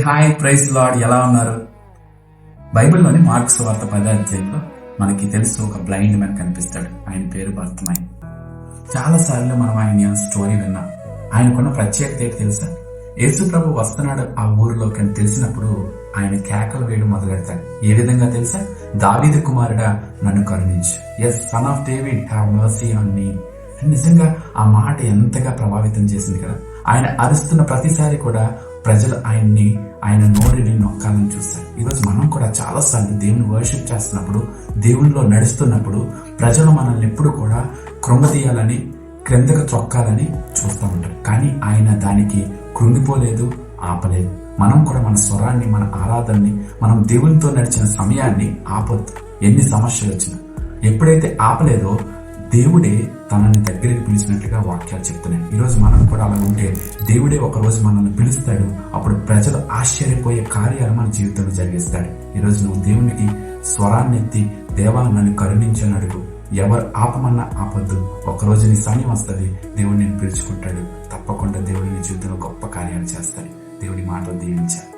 Hi praise lord, ఎలా ఉన్నారు? బైబిల్లోని మార్కు సువార్త 10వ అధ్యాయంలో మనకి తెలుసు, ఒక బ్లైండ్ మ్యాన్ కనిపిస్తాడు. ఆయన పేరు బర్తిమయి. చాలా సార్లు మనం ఆయన స్టోరీ విన్నాం. ఆయనకున్న ప్రత్యేకత ఏంటి తెలుసా? యేసు ప్రభు వస్తున్నాడు ఆ ఊరిలోకి అని తెలిసినప్పుడు ఆయన కేకలు వేయడం మొదలెడతాడు. ఏ విధంగా తెలుసా? దావీదు కుమారుడా, నన్ను కరుణించు. Yes, son of David, have mercy on me. నిజంగా ఆ మాట ఎంతగా ప్రభావితం చేసింది కదా. ఆయన అరుస్తున్న ప్రతిసారి కూడా ప్రజలు ఆయన నోటిని నొక్కాలని చూస్తారు. ఈరోజు మనం కూడా చాలా సార్లు దేవుని వర్షిప్ చేస్తున్నప్పుడు, దేవునిలో నడుస్తున్నప్పుడు ప్రజలు మనల్ని ఎప్పుడు కూడా కృంగతీయాలని, క్రిందకు త్రొక్కాలని చూస్తూ ఉంటారు. కానీ ఆయన దానికి కృంగిపోలేదు, ఆపలేదు. మనం కూడా మన స్వరాన్ని, మన ఆరాధనని, మనం దేవునితో నడిచిన సమయాన్ని ఆపొద్దు. ఎన్ని సమస్యలు వచ్చినా ఎప్పుడైతే ఆపలేదో దేవుడే తనని దగ్గరికి పిలిచినట్లుగా వాక్యాలు చెప్తున్నాయి. ఈరోజు మనం కూడా అలా ఉంటే దేవుడే ఒక రోజు మనల్ని పిలుస్తాడు. అప్పుడు ప్రజలు ఆశ్చర్యపోయే కార్యాలు మన జీవితంలో జరిగిస్తాడు. ఈరోజు నువ్వు దేవునికి స్వరాన్ని ఎత్తి, దేవా నన్ను కరుణించని అడుగు. ఎవరు ఆపమన్నా ఆపొద్దు. ఒకరోజు నీ సమయం వస్తుంది, దేవుడు నేను పిలుచుకుంటాడు. తప్పకుండా దేవుడి నీ జీవితంలో గొప్ప కార్యాలు చేస్తాడు. దేవుడి మాటలు దీవించాలి.